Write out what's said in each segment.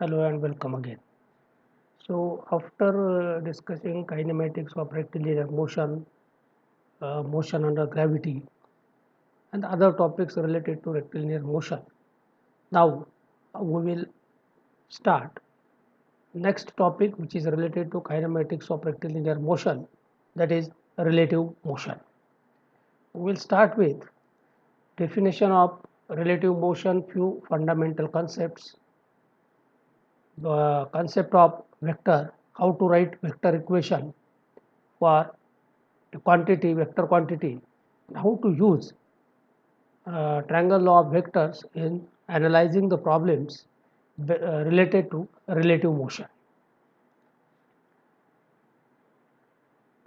Hello and welcome again. So after discussing kinematics of rectilinear motion, motion under gravity and other topics related to rectilinear motion, now we will start next topic which is related to kinematics of rectilinear motion, that is relative motion. We will start with definition of relative motion, few fundamental concepts, the concept of vector, how to write vector equation for a quantity, vector quantity, how to use triangle law of vectors in analyzing the problems related to relative motion.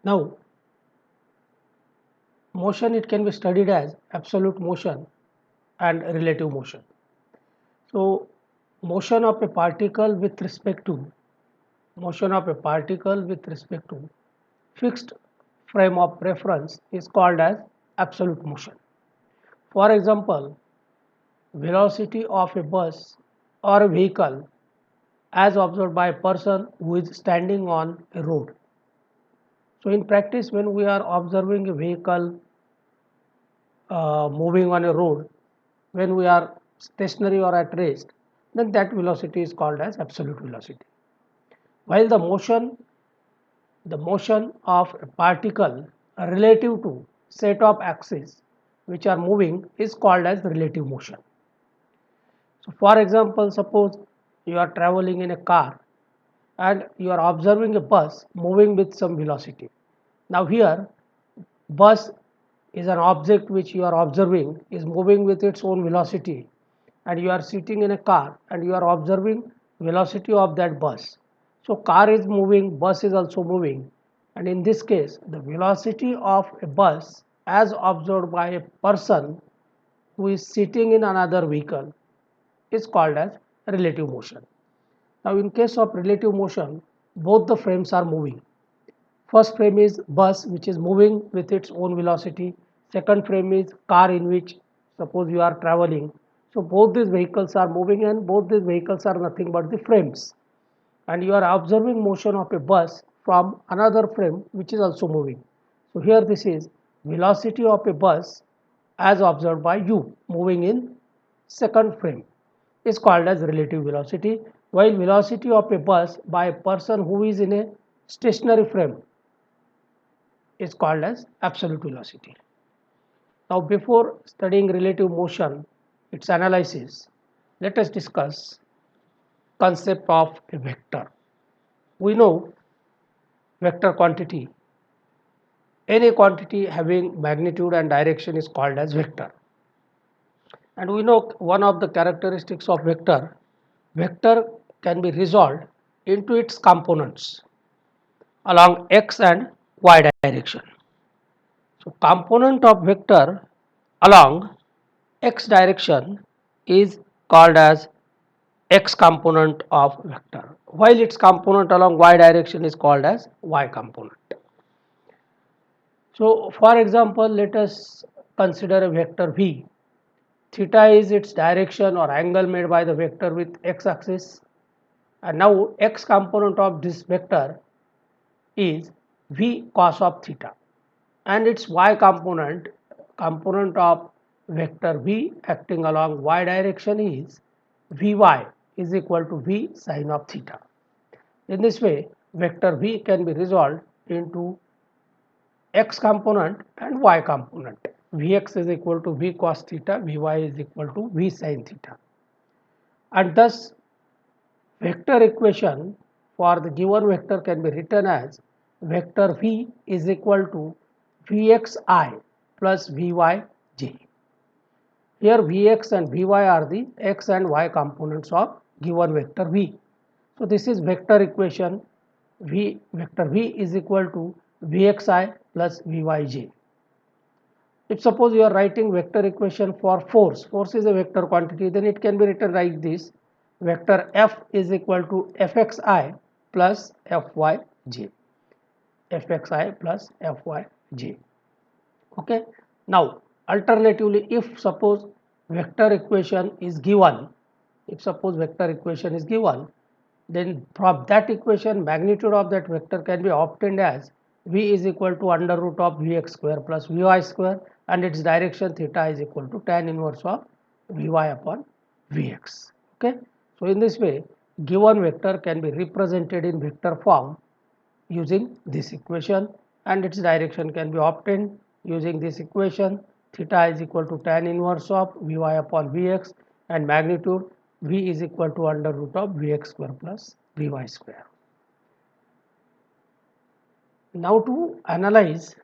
Now, motion it can be studied as absolute motion and relative motion. So, motion of a particle with respect to fixed frame of reference is called as absolute motion. For example, velocity of a bus or a vehicle as observed by a person who is standing on a road. So, in practice, when we are observing a vehicle moving on a road, when we are stationary or at rest, then that velocity is called as absolute velocity. While the motion of a particle relative to set of axes which are moving is called as relative motion. So, for example, suppose you are traveling in a car and you are observing a bus moving with some velocity. Now here bus is an object which you are observing is moving with its own velocity, and you are sitting in a car and you are observing velocity of that bus. So car is moving, bus is also moving, and in this case the velocity of a bus as observed by a person who is sitting in another vehicle is called as relative motion. Now in case of relative motion, both the frames are moving. First frame is bus which is moving with its own velocity. Second frame is car in which suppose you are traveling. So both these vehicles are moving and both these vehicles are nothing but the frames. And you are observing motion of a bus from another frame which is also moving. So here this is velocity of a bus as observed by you moving in second frame is called as relative velocity, while velocity of a bus by a person who is in a stationary frame is called as absolute velocity. Now before studying relative motion, its analysis, let us discuss concept of a vector. We know vector quantity, any quantity having magnitude and direction is called as vector. And we know one of the characteristics of vector can be resolved into its components along x and y direction. So component of vector along x direction is called as x component of vector, while its component along y direction is called as y component. So for example, let us consider a vector v. Theta is its direction or angle made by the vector with x axis, and now x component of this vector is v cos of theta, and its y component of vector v acting along y direction is vy is equal to v sine of theta. In this way, vector v can be resolved into x component and y component. Vx is equal to v cos theta, vy is equal to v sine theta. And thus, vector equation for the given vector can be written as vector v is equal to vxi plus vyj. Here vx and vy are the x and y components of given vector v. So this is vector equation vector v is equal to vxi plus vyj. If suppose you are writing vector equation for force is a vector quantity, then it can be written like this: vector F is equal to Fxi plus Fyj. Fxi plus Fyj. Okay. Now, alternatively, if suppose vector equation is given, then from that equation magnitude of that vector can be obtained as v is equal to under root of vx square plus vy square, and its direction theta is equal to tan inverse of vy upon vx. Okay, so in this way given vector can be represented in vector form using this equation, and its direction can be obtained using this equation. Theta is equal to tan inverse of vy upon vx, and magnitude v is equal to under root of vx square plus vy square. Now to analyze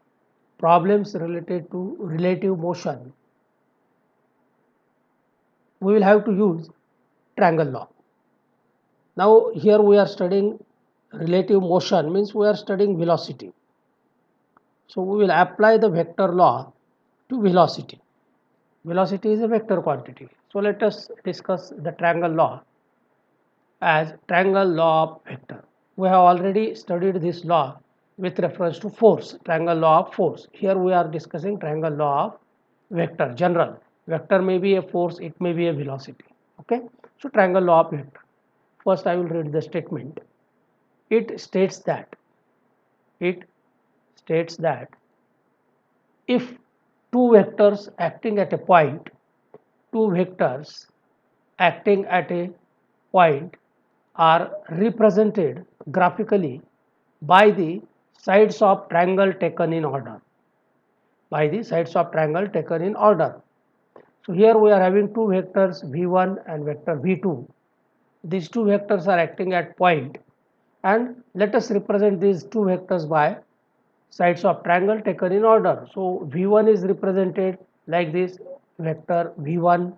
problems related to relative motion, we will have to use triangle law. Now here we are studying relative motion, means we are studying velocity. So we will apply the vector law to velocity. Velocity is a vector quantity. So let us discuss the triangle law as triangle law of vector. We have already studied this law with reference to force, triangle law of force. Here we are discussing triangle law of vector, general. Vector may be a force, it may be a velocity. Okay, so triangle law of vector. First I will read the statement. It states that if two vectors acting at a point, two vectors acting at a point are represented graphically by the sides of triangle taken in order. By the sides of triangle taken in order. So here we are having two vectors v1 and vector v2. These two vectors are acting at point, and let us represent these two vectors by sides of triangle taken in order. So v1 is represented like this, vector v1.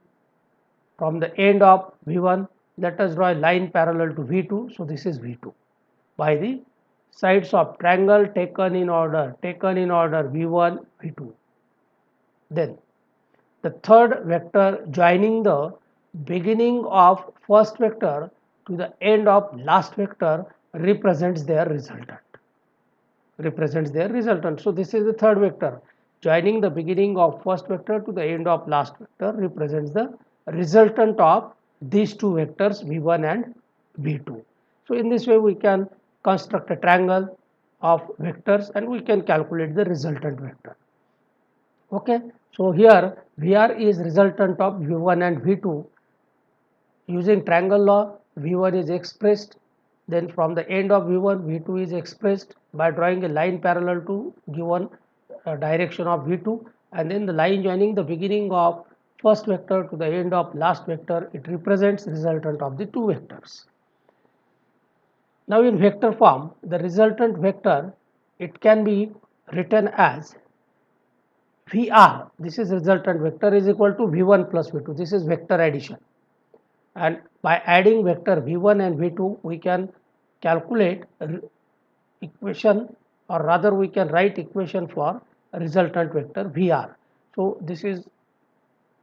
From the end of v1, let us draw a line parallel to v2. So this is v2 by the sides of triangle taken in order v1 v2. Then the third vector joining the beginning of first vector to the end of last vector represents their resultant. So this is the third vector joining the beginning of first vector to the end of last vector represents the resultant of these two vectors v1 and v2. So in this way we can construct a triangle of vectors and we can calculate the resultant vector. Okay, so here Vr is resultant of v1 and v2. Using triangle law, v1 is expressed, then from the end of v1 v2 is expressed by drawing a line parallel to given direction of v2, and then the line joining the beginning of first vector to the end of last vector, it represents resultant of the two vectors. Now in vector form, the resultant vector, it can be written as Vr, this is resultant vector, is equal to v1 plus v2. This is vector addition, and by adding vector v1 and v2 we can calculate equation, or rather we can write equation for resultant vector Vr. So this is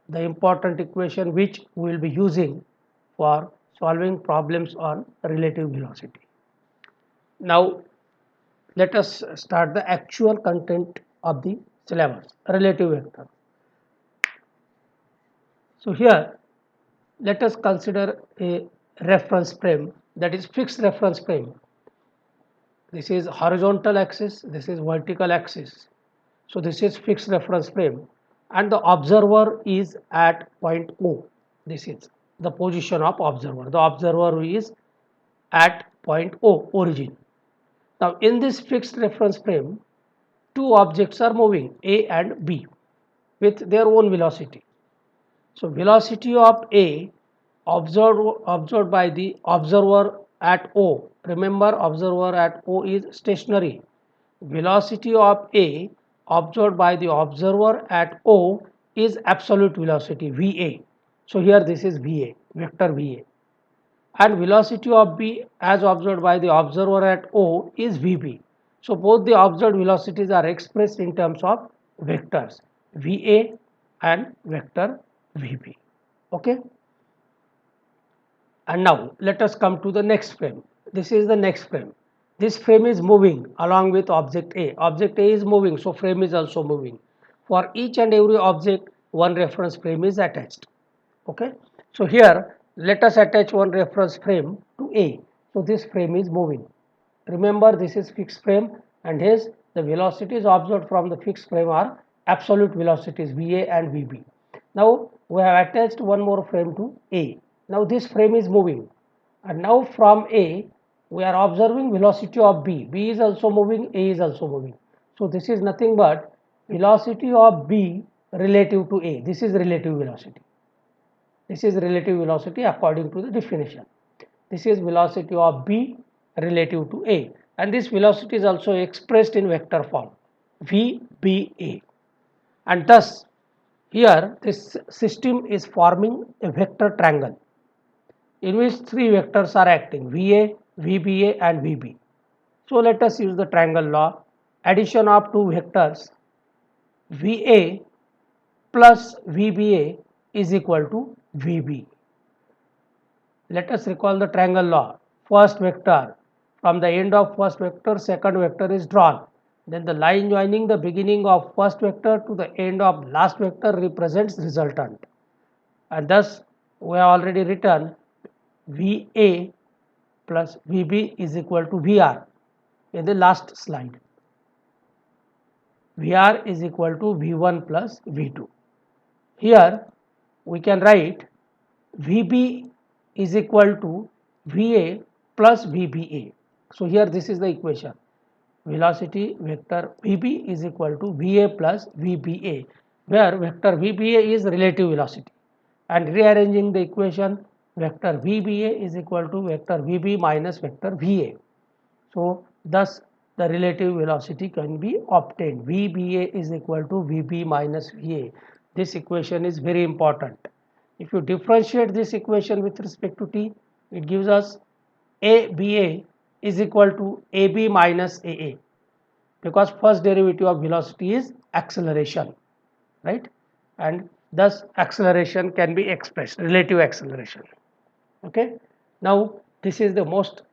the important equation which we will be using for solving problems on relative velocity. Now let us start the actual content of the syllabus, relative vector. So here let us consider a reference frame, that is fixed reference frame. This is horizontal axis, this is vertical axis. So this is fixed reference frame, and the observer is at point O. This is the position of observer. The observer is at point O, origin. Now in this fixed reference frame, two objects are moving, A and B, with their own velocity. So velocity of A observed by the observer at O. Remember, observer at O is stationary. Velocity of A observed by the observer at O is absolute velocity VA. So here this is VA, vector VA. And velocity of B as observed by the observer at O is VB. So both the observed velocities are expressed in terms of vectors VA and vector VB. Okay. And now let us come to the next frame. This is the next frame. This frame is moving along with object A. Object A is moving, so frame is also moving. For each and every object, one reference frame is attached. Okay. So here let us attach one reference frame to A. So this frame is moving. Remember, this is fixed frame, and hence the velocities observed from the fixed frame are absolute velocities Va and Vb. Now we have attached one more frame to A. Now this frame is moving, and now from A we are observing velocity of B. B is also moving, A is also moving. So this is nothing but velocity of B relative to A. This is relative velocity. This is relative velocity according to the definition. This is velocity of B relative to A, and this velocity is also expressed in vector form VBA, and thus here this system is forming a vector triangle in which three vectors are acting: VA, VBA and VB. So let us use the triangle law. Addition of two vectors VA plus VBA is equal to VB. Let us recall the triangle law. First vector, from the end of first vector, second vector is drawn. Then the line joining the beginning of first vector to the end of last vector represents resultant. And thus we have already written VA plus VB is equal to VR in the last slide. VR is equal to V1 plus V2. Here we can write VB is equal to VA plus VBA. So here this is the equation. Velocity vector VB is equal to VA plus VBA, where vector VBA is relative velocity. And rearranging the equation, vector VBA is equal to vector VB minus vector VA. So thus the relative velocity can be obtained. VBA is equal to VB minus VA. This equation is very important. If you differentiate this equation with respect to t, it gives us ABA is equal to AB minus AA, because first derivative of velocity is acceleration, right? And thus acceleration can be expressed, relative acceleration. Okay. Now this is the most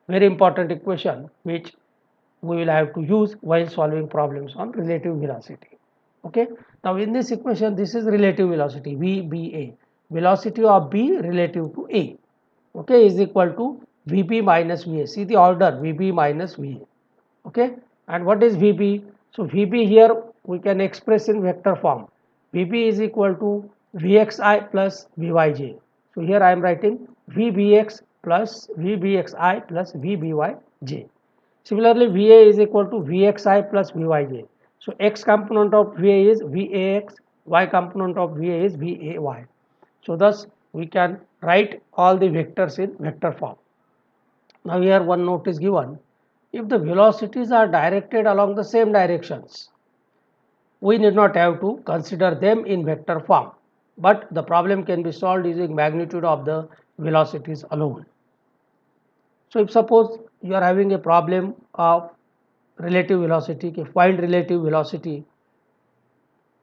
very important equation which we will have to use while solving problems on relative velocity. Okay. Now in this equation, this is relative velocity VBA, velocity of B relative to A, okay, is equal to VB minus VA. See the order, VB minus VA. Okay. And what is VB? So VB here we can express in vector form. VB is equal to Vxi plus Vyj. So here I am writing Vbx plus Vbxi plus Vbyj. Similarly, Va is equal to Vxi plus Vyj. So x component of Va is Vax, y component of Va is Vay. So thus we can write all the vectors in vector form. Now here one note is given. If the velocities are directed along the same directions, we need not have to consider them in vector form, but the problem can be solved using magnitude of the velocities alone. So if suppose you are having a problem of relative velocity, find relative velocity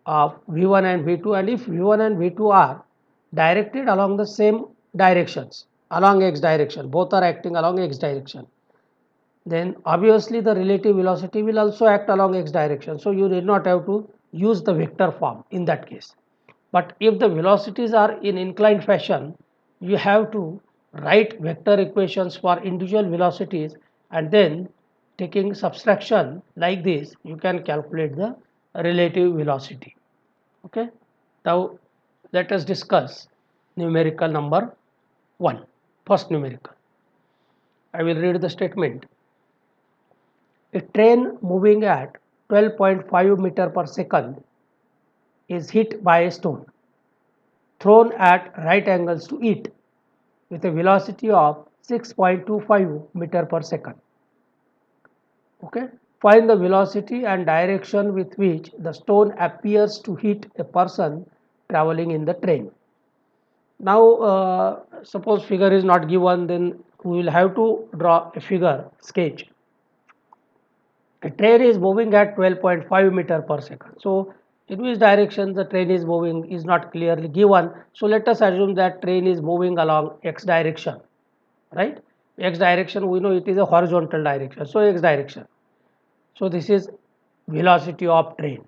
of V1 and V2, and if V1 and V2 are directed along the same directions, along x direction, both are acting along x direction, then obviously the relative velocity will also act along x direction. So you need not have to use the vector form in that case. But if the velocities are in inclined fashion, you have to write vector equations for individual velocities, and then taking subtraction like this, you can calculate the relative velocity. Okay. Now let us discuss numerical number 1. First numerical. I will read the statement. A train moving at 12.5 meter per second is hit by a stone thrown at right angles to it with a velocity of 6.25 meter per second. Okay. Find the velocity and direction with which the stone appears to hit a person traveling in the train. Now suppose figure is not given, then we will have to draw a figure sketch. A train is moving at 12.5 meter per second. So in which direction the train is moving is not clearly given. So let us assume that train is moving along x direction, right? X direction, we know it is a horizontal direction, so x direction. So this is velocity of train.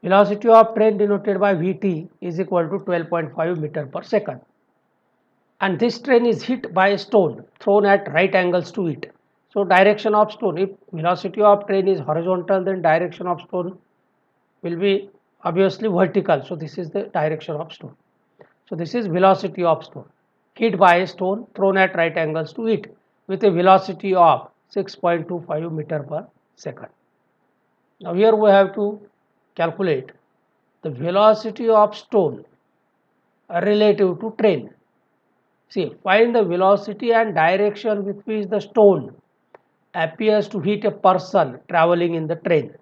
Velocity of train denoted by Vt is equal to 12.5 meter per second. and this train is hit by a stone thrown at right angles to it. So direction of stone, if velocity of train is horizontal, then direction of stone will be obviously vertical. So this is the direction of stone. So this is velocity of stone hit by a stone thrown at right angles to it with a velocity of 6.25 meter per second. Now here we have to calculate the velocity of stone relative to train. See, find the velocity and direction with which the stone appears to hit a person traveling in the train.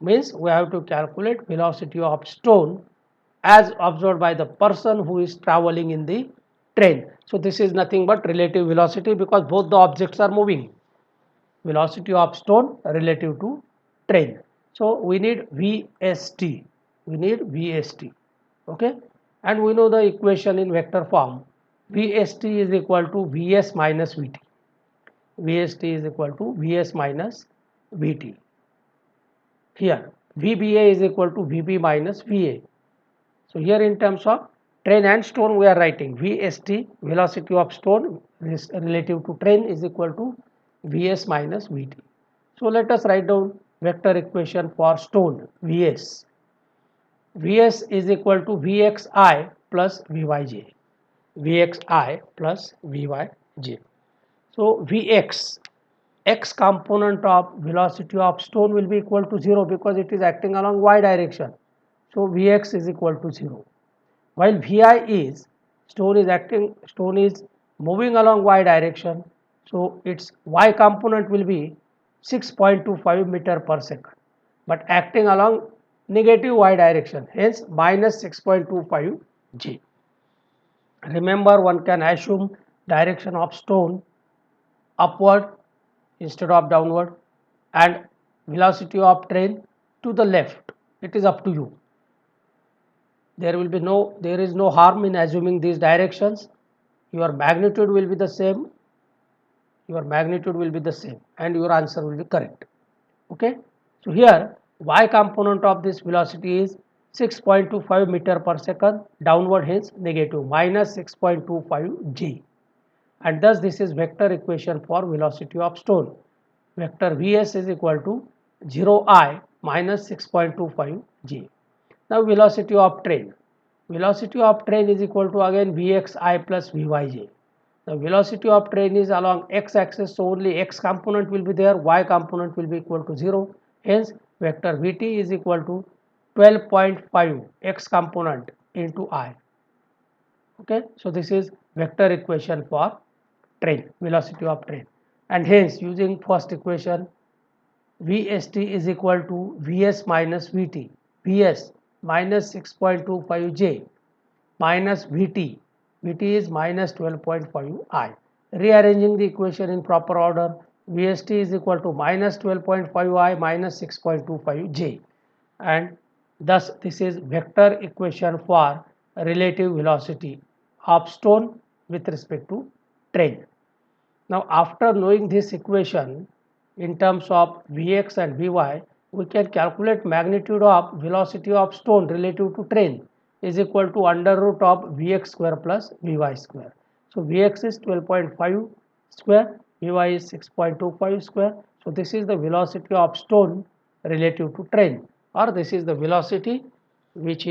Means we have to calculate velocity of stone as observed by the person who is traveling in the train. So this is nothing but relative velocity because both the objects are moving. Velocity of stone relative to train. So we need VST. We need VST. Okay. And we know the equation in vector form. VST is equal to Vs minus Vt. VST is equal to Vs minus Vt. Here VBA is equal to VB minus VA. So here in terms of train and stone we are writing VST, velocity of stone relative to train, is equal to Vs minus Vt. So let us write down vector equation for stone Vs. Vs is equal to Vxi plus Vyj. Vxi plus Vyj. So Vx, x component of velocity of stone will be equal to 0 because it is acting along y direction. So Vx is equal to 0. While Vi is stone is moving along y direction. So its y component will be 6.25 meter per second, but acting along negative y direction, hence minus 6.25 g. Remember, one can assume direction of stone upward instead of downward and velocity of train to the left. It is up to you. There is no harm in assuming these directions. Your magnitude will be the same. And your answer will be correct. Okay. So here y component of this velocity is 6.25 meter per second downward, hence negative, minus 6.25 g. And thus this is vector equation for velocity of stone. Vector Vs is equal to 0I minus 6.25 g. Now velocity of train. Velocity of train is equal to again Vxi plus Vyj. The velocity of train is along x axis, so only x component will be there, y component will be equal to 0. Hence vector Vt is equal to 12.5 x component into I. Okay, so this is vector equation for train, velocity of train. And hence using first equation, Vst is equal to Vs minus Vt. Vs minus 6.25 j minus Vt. Vt is minus 12.5 I. Rearranging the equation in proper order, Vst is equal to minus 12.5 I minus 6.25 j, and thus this is vector equation for relative velocity of stone with respect to train. Now after knowing this equation in terms of Vx and Vy, we can calculate magnitude of velocity of stone relative to train is equal to under root of Vx square plus Vy square. So Vx is 12.5 square, Vy is 6.25 square. So this is the velocity of stone relative to train, or this is the velocity with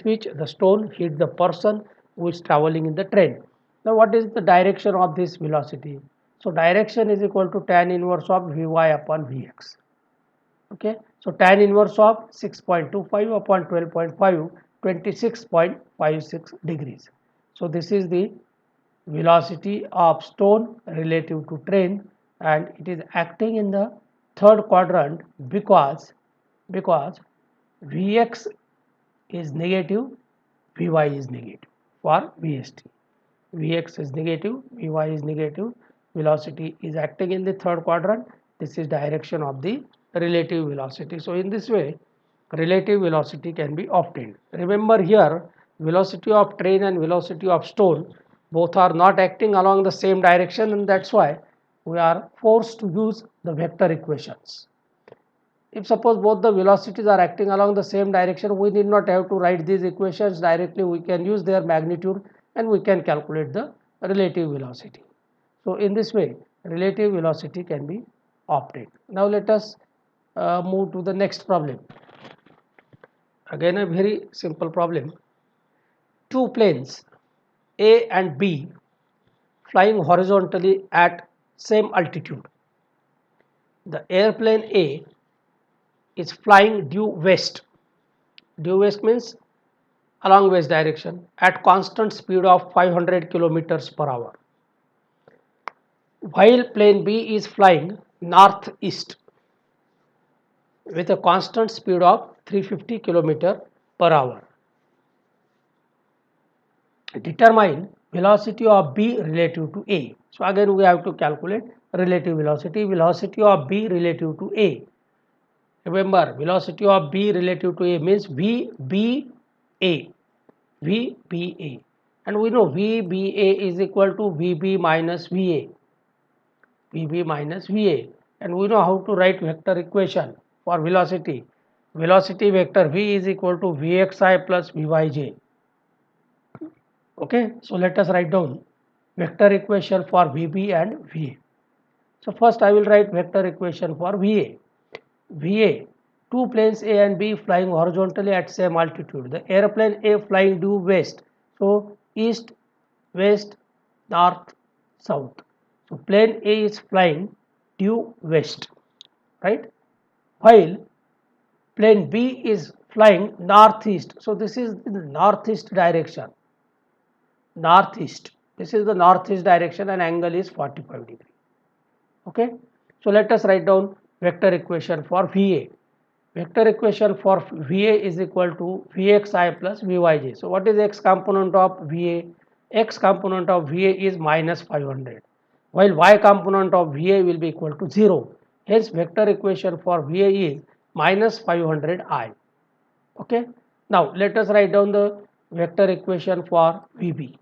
which the stone hit the person who is traveling in the train. Now what is the direction of this velocity? So direction is equal to tan inverse of Vy upon Vx. Okay, so tan inverse of 6.25 upon 12.5, 26.56 degrees. So this is the velocity of stone relative to train, and it is acting in the third quadrant because Vx is negative, Vy is negative for Vst. Vx is negative, Vy is negative, velocity is acting in the third quadrant. This is direction of the relative velocity. So in this way relative velocity can be obtained. Remember here velocity of train and velocity of stone both are not acting along the same direction, and that's why we are forced to use the vector equations. If suppose both the velocities are acting along the same direction, we need not have to write these equations directly. We can use their magnitude and we can calculate the relative velocity. So in this way relative velocity can be obtained. Now let us move to the next problem. Again a very simple problem. Two planes A and B flying horizontally at same altitude. The airplane A is flying due west. Due west means along west direction at constant speed of 500 kilometers per hour, while plane B is flying northeast with a constant speed of 350 kilometers per hour. Determine velocity of B relative to A. So again we have to calculate relative velocity. Velocity of B relative to A. Remember velocity of B relative to A means VBA. VBA. And we know VBA is equal to VB minus VA. VB minus VA. And we know how to write vector equation for velocity. Velocity vector V is equal to Vxi plus Vyj. Okay, so let us write down vector equation for VB and VA. So first I will write vector equation for VA. VA, two planes A and B flying horizontally at same altitude. The airplane A flying due west. So east, west, north, south. So plane A is flying due west, right? While plane B is flying northeast. So this is in the northeast direction. Northeast. This is the northeast direction and angle is 45 degree. Okay. So let us write down vector equation for VA. Vector equation for VA is equal to Vxi plus Vyj. So what is x component of VA? X component of VA is minus 500, while y component of VA will be equal to 0. Hence vector equation for VA is minus 500i. Okay. Now let us write down the vector equation for VB.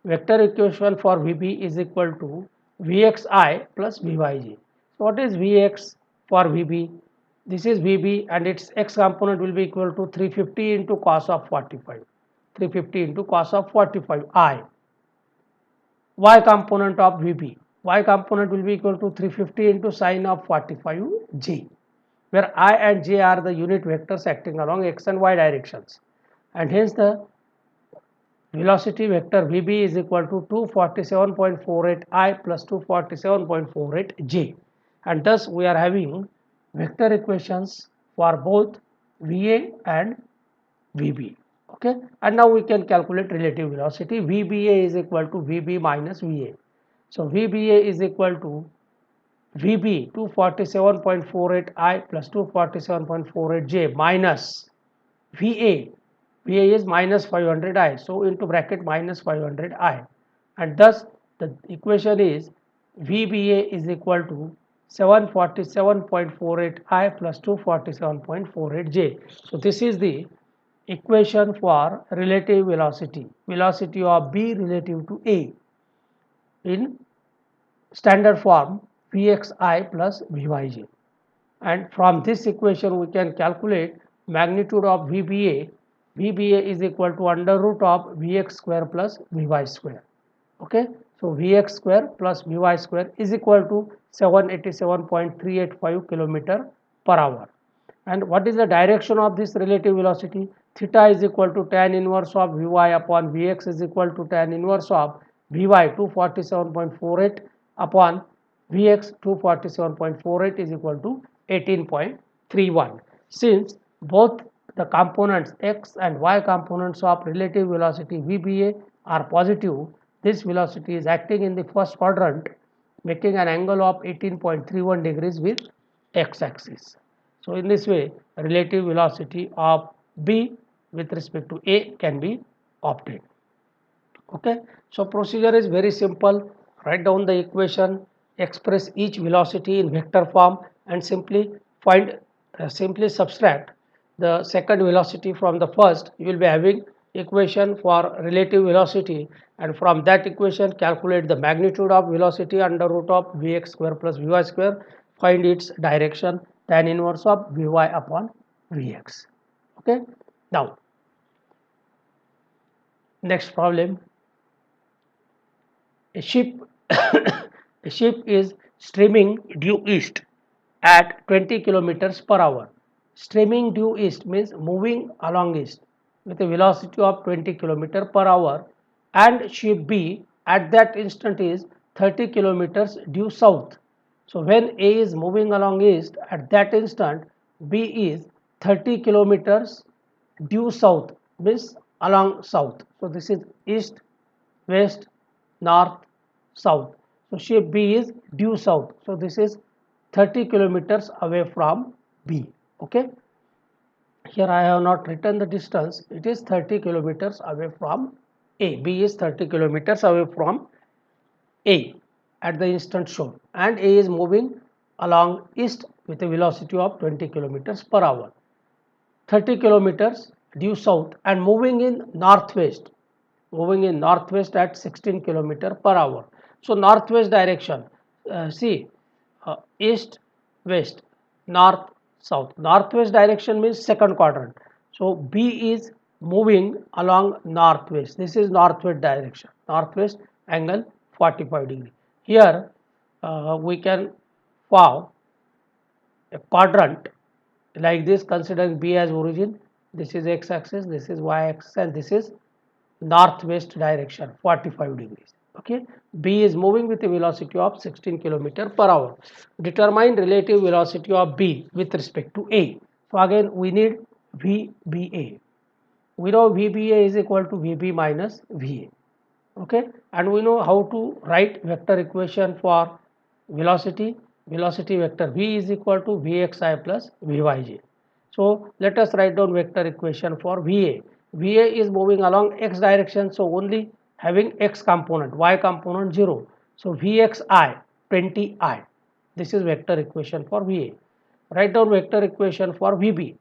Vector equation for VB is equal to Vxi plus Vyj. So what is Vx for VB? This is VB and its x component will be equal to 350 into cos of 45. 350 into cos of 45 I. Y component of VB. Y component will be equal to 350 into sine of 45 J, where I and J are the unit vectors acting along x and y directions. And hence the velocity vector VB is equal to 247.48 I plus 247.48 J. And thus we are having vector equations for both VA and VB. Okay, and now we can calculate relative velocity. VBA is equal to VB minus VA. So VBA is equal to VB 247.48 I plus 247.48 J minus VA. VA is minus 500 I. So into bracket minus 500 I. And thus the equation is VBA is equal to 747.48 I plus 247.48 J. So this is the equation for relative velocity. Velocity of B relative to A in standard form Vxi plus Vyj. And from this equation we can calculate magnitude of VBA. VBA is equal to under root of Vx square plus Vy square. Okay, so Vx square plus Vy square is equal to 787.385 km per hour. And what is the direction of this relative velocity? Theta is equal to tan inverse of Vy upon Vx is equal to tan inverse of Vy 247.48 upon Vx 247.48 is equal to 18.31. Since both the components x and y components of relative velocity VBA are positive, this velocity is acting in the first quadrant, making an angle of 18.31 degrees with x-axis. So in this way relative velocity of B with respect to A can be obtained. Okay, so procedure is very simple. Write down the equation, express each velocity in vector form and simply subtract the second velocity from the first. You will be having equation for relative velocity, and from that equation calculate the magnitude of velocity under root of Vx square plus Vy square. Find its direction, tan inverse of Vy upon Vx. Okay, now Next problem. A ship a ship is streaming due east at 20 kilometers per hour. Streaming due east means moving along east with a velocity of 20 kilometers per hour, and ship B at that instant is 30 kilometers due south. So when A is moving along east, at that instant B is 30 kilometers due south, means along south. So this is east, west, north, south. So shape B is due south. So this is 30 kilometers away from B. Okay. Here I have not written the distance. It is 30 kilometers away from A. B is 30 kilometers away from A at the instant shown, and A is moving along east with a velocity of 20 kilometers per hour. 30 kilometers due south and moving in northwest at 16 kilometer per hour. So northwest direction, see, east, west, north, south. Northwest direction means second quadrant. So B is moving along northwest. This is northwest direction. Northwest angle 45 degree. Here we can form a quadrant like this, considering B as origin. This is x axis, this is y axis, and this is northwest direction 45 degrees. Okay, B is moving with a velocity of 16 kilometer per hour. Determine relative velocity of B with respect to A. So again we need VBA. We know VBA is equal to VB minus VA. Okay, and we know how to write vector equation for velocity vector V is equal to Vxi plus Vyj. So let us write down vector equation for Va. Va is moving along x direction, so only having x component, y component 0. So Vxi 20i. This is vector equation for Va. Write down vector equation for Vb.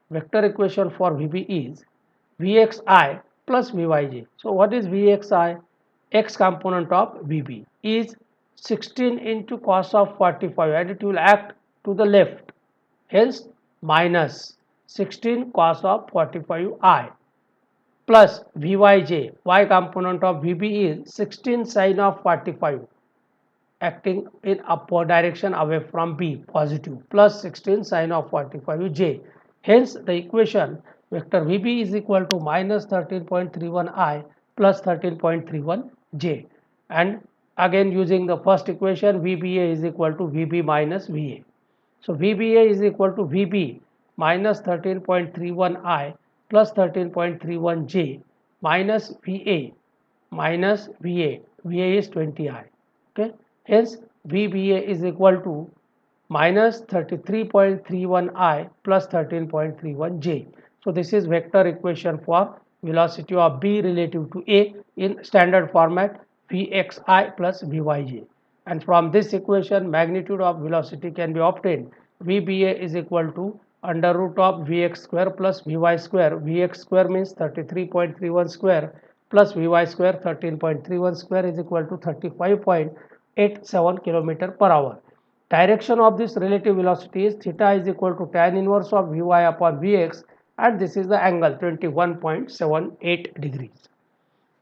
Vector equation for Vb is Vxi plus Vyj. So what is Vxi? X component of Vb is 16 into cos of 45, and it will act to the left, hence minus 16 cos of 45i plus Vyj. Y component of Vb is 16 sin of 45, acting in upward direction away from B, positive, plus 16 sin of 45j. Hence the equation vector Vb is equal to minus 13.31i plus 13.31j, and again using the first equation Vba is equal to Vb minus Va. So Vba is equal to Vb minus 13.31i plus 13.31j minus Va minus Va. Va is 20i. Okay. Hence Vba is equal to minus 33.31i plus 13.31j. So this is vector equation for velocity of B relative to A in standard format, Vxi plus Vyj. And from this equation magnitude of velocity can be obtained. Vba is equal to under root of Vx square plus Vy square. Vx square means 33.31 square plus Vy square 13.31 square is equal to 35.87 kilometer per hour. Direction of this relative velocity is theta is equal to tan inverse of Vy upon Vx, and this is the angle 21.78 degrees.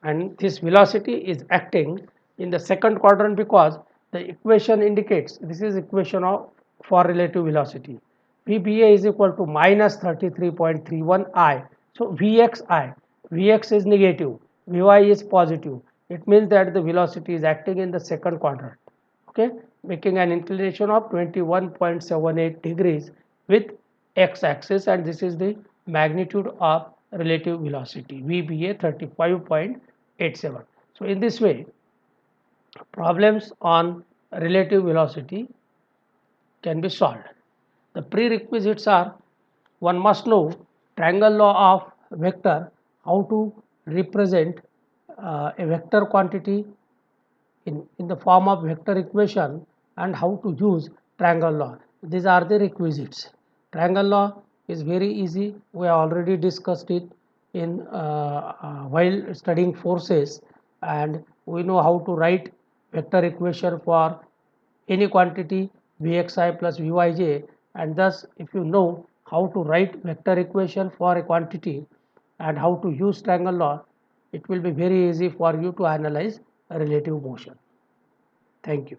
And this velocity is acting in the second quadrant because the equation indicates, this is equation of for relative velocity. Vba is equal to minus 33.31i. So Vx is negative, Vy is positive. It means that the velocity is acting in the second quadrant. Okay, making an inclination of 21.78 degrees with x-axis, and this is the magnitude of relative velocity Vba 35.87. So in this way problems on relative velocity can be solved. The prerequisites are: one must know triangle law of vector, how to represent a vector quantity in the form of vector equation, and how to use triangle law. These are the requisites. Triangle law is very easy. We have already discussed it in while studying forces, and we know how to write vector equation for any quantity Vxi plus Vyj, and thus if you know how to write vector equation for a quantity and how to use triangle law, it will be very easy for you to analyze relative motion. Thank you.